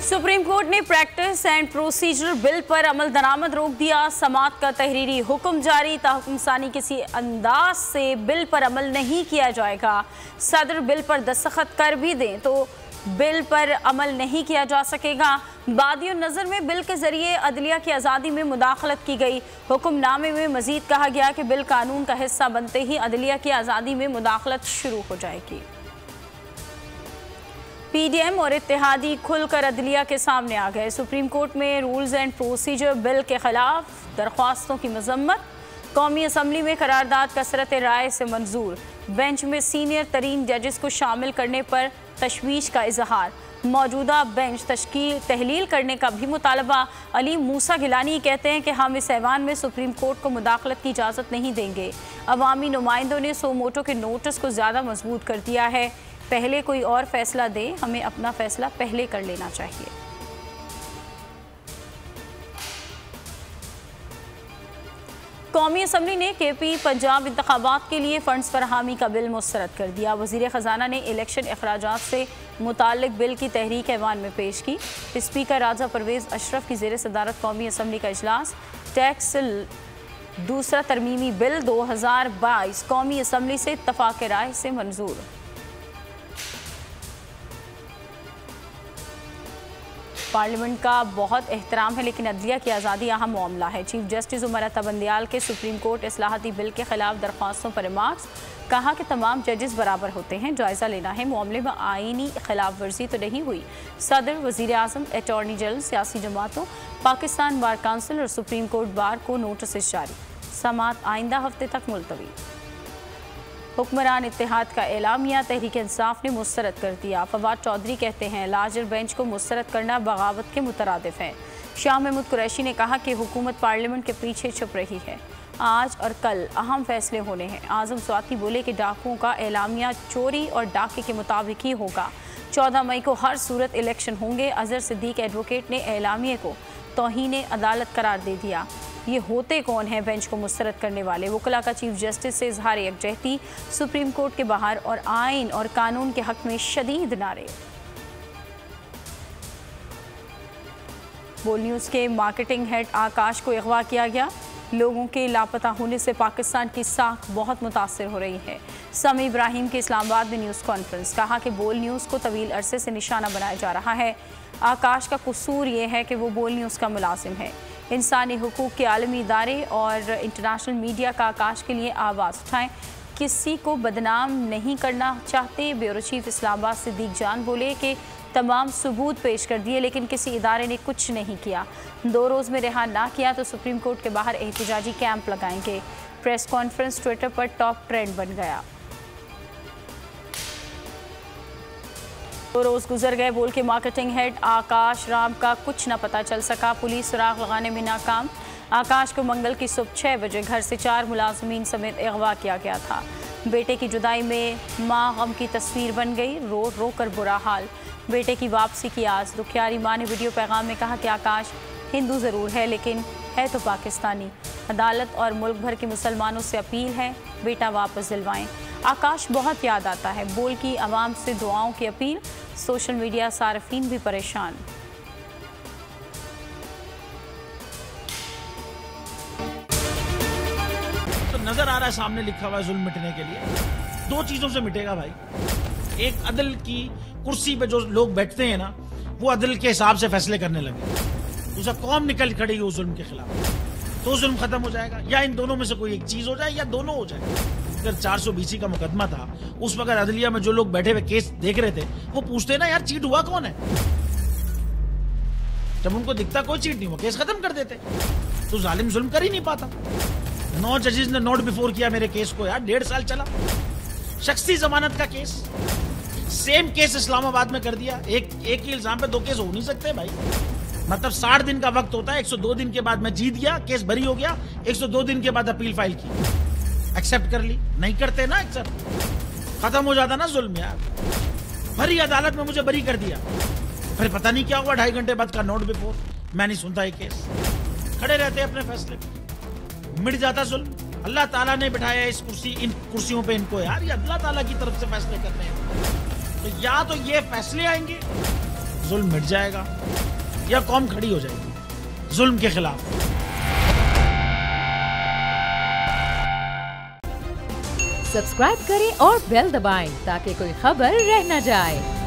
Supreme court ने practice and procedure bill पर अमल दरामद रोक दिया। समाअत का तहरीरी हुक्म जारी। ताहुकुम सानी किसी अंदाज से बिल पर अमल नहीं किया जाएगा। सदर बिल पर दस्तखत कर भी दें तो बिल पर अमल नहीं किया जा सकेगा। बादियों नज़र में बिल के जरिए अदलिया की आज़ादी में मुदाखलत की गई। हुक्मनामे में मजीद कहा गया कि बिल कानून का हिस्सा बनते ही अदलिया की आज़ादी में मुदाखलत शुरू हो जाएगी। पीडीएम और इत्तेहादी खुलकर अदलिया के सामने आ गए। सुप्रीम कोर्ट में रूल्स एंड प्रोसीजर बिल के खिलाफ दरख्वास्तों की मजम्मत। कौमी असम्बली में करारदाद कसरत राय से मंजूर। बेंच में सीनियर तरीन जजेस को शामिल करने पर तशवीश का इजहार। मौजूदा बेंच तहलील करने का भी मुतालबा। अली मूसा गिलानी कहते हैं कि हम इस ऐवान में सुप्रीम कोर्ट को मुदाखलत की इजाज़त नहीं देंगे। अवामी नुमाइंदों ने सो मोटो के नोटिस को ज़्यादा मजबूत कर दिया है। पहले कोई और फैसला दे, हमें अपना फैसला पहले कर लेना चाहिए। कौमी असम्बली ने केपी पंजाब इंतखाबात के लिए फंड्स फराहमी का बिल मुस्तरद कर दिया। वज़ीर ख़जाना ने इलेक्शन अखराजात से मुताल्लिक बिल की तहरीक ऐवान में पेश की। स्पीकर राजा परवेज़ अशरफ की ज़ेर सदारत कौमी असम्बली का इजलास। टैक्स दूसरा तरमीमी बिल 2022 कौमी असम्बली से इत्तफ़ाक़ राय से मंजूर। पार्लियामेंट का बहुत एहतराम है, लेकिन अदलिया की आज़ादी अहम मामला है। चीफ जस्टिस उमर अता बंदियाल के सुप्रीम कोर्ट इस्लाहती बिल के खिलाफ दरख्वास्तों पर रिमार्क्स। कहा कि तमाम जजेस बराबर होते हैं, जायज़ा लेना है। मामले में आईनी खिलाफ वर्जी तो नहीं हुई। सदर, वज़ीर आज़म, अटॉर्नी जनरल, सियासी जमातों, पाकिस्तान बार काउंसिल और सुप्रीम कोर्ट बार को नोटिस जारी। समाअत आइंदा हफ्ते तक मुलतवी। हुक्मरान इत्तेहाद का एलामिया तहरीक इंसाफ ने मुस्तरद कर दिया। फवाद चौधरी कहते हैं लार्जर बेंच को मुस्तरद करना बगावत के मुतरादिफ है। शाह महमूद कुरैशी ने कहा कि हुकूमत पार्लियामेंट के पीछे छुप रही है। आज और कल अहम फैसले होने हैं। आज़म स्वाति बोले कि डाकुओं का एलामिया चोरी और डाके के मुताबिक ही होगा। 14 मई को हर सूरत इलेक्शन होंगे। अजहर सिद्दीक एडवोकेट ने एलामिया को तौहीन अदालत करार दे दिया। ये होते कौन हैं बेंच को मुस्तरद करने वाले? वकला का चीफ जस्टिस से इजहार यकजहती। सुप्रीम कोर्ट के बाहर और आइन और कानून के हक में शदीद नारे। बोल न्यूज़ के मार्केटिंग हेड आकाश को अगवा किया गया। लोगों के लापता होने से पाकिस्तान की साख बहुत मुतासर हो रही है। समी इब्राहिम के इस्लामाबाद में न्यूज़ कॉन्फ्रेंस। कहा कि बोल न्यूज़ को तवील अरसे से निशाना बनाया जा रहा है। आकाश का कसूर ये है कि वो बोल न्यूज़ का मुलाजिम है। इंसानी हुकूक के आलमी इदारे और इंटरनेशनल मीडिया का आकाश के लिए आवाज़ उठाएं। किसी को बदनाम नहीं करना चाहते। ब्यूरो चीफ इस्लामाबाद सिद्दीक जान बोले कि तमाम सबूत पेश कर दिए, लेकिन किसी इदारे ने कुछ नहीं किया। 2 रोज़ में रिहा ना किया तो सुप्रीम कोर्ट के बाहर एहतजाजी कैंप लगाएंगे। प्रेस कॉन्फ्रेंस ट्विटर पर टॉप ट्रेंड बन गया। 2 रोज़ गुजर गए। बोल के मार्केटिंग हेड आकाश राम का कुछ न पता चल सका। पुलिस सुराग लगाने में नाकाम। आकाश को मंगल की सुबह 6 बजे घर से 4 मुलाजमीन समेत अगवा किया गया था। बेटे की जुदाई में माँ गम की तस्वीर बन गई। रो रो कर बुरा हाल। बेटे की वापसी की आस। दुखियारी माँ ने वीडियो पैगाम में कहा कि आकाश हिंदू ज़रूर है, लेकिन है तो पाकिस्तानी। अदालत और मुल्क भर के मुसलमानों से अपील है, बेटा वापस दिलवाएं। आकाश बहुत याद आता है। बोल की आवाम से दुआओं की अपील। सोशल मीडिया सार्फिन भी परेशान। तो नजर आ रहा है सामने लिखा हुआ है जुल्म मिटने के लिए 2 चीजों से मिटेगा भाई। एक, अदल की कुर्सी पे जो लोग बैठते हैं ना, वो अदल के हिसाब से फैसले करने लगे। दूसरा, कौम निकल खड़ी हो जुल्म के खिलाफ, तो जुल्म खत्म हो जाएगा। या इन दोनों में से कोई एक चीज हो जाए या दोनों हो जाए। अगर 420 का मुकदमा था, उस वक्त अदलिया में जो लोग बैठे हुए केस देख रहे थे, वो पूछते ना यार चीट हुआ कौन है। जब उनको दिखता कोई चीट नहीं हुआ, केस खत्म कर देते। तो जालिम जुल्म कर ही नहीं पाता। 9 जजेस ने नोट बिफोर किया मेरे केस को यार, 1.5 साल चला। शख्सी जमानत का केस, सेम केस इस्लामाबाद में कर दिया। एक ही इल्जाम पे 2 केस हो नहीं सकते भाई। मतलब 60 दिन का वक्त होता है। 102 दिन के बाद मैं जीत गया, केस बरी हो गया। 102 दिन के बाद अपील फाइल की, एक्सेप्ट कर ली। नहीं करते ना एक्सेप्ट, खत्म हो जाता ना जुल्म यार। भरी अदालत में मुझे बरी कर दिया, फिर पता नहीं क्या हुआ 2.5 घंटे बाद का नोट बिफोर। मैं नहीं सुनता ये केस, खड़े रहते अपने फैसले पे, मिट जाता जुल्म। अल्लाह ताला ने बिठाया इस कुर्सी, इन कुर्सियों पे इनको यार, ये अल्लाह ताला की तरफ से फैसले करने हैं। तो या तो ये फैसले आएंगे जुल्म मिट जाएगा या कौम खड़ी हो जाएगी जुल्म के खिलाफ। सब्सक्राइब करें और बेल दबाएं ताकि कोई खबर रह न जाए।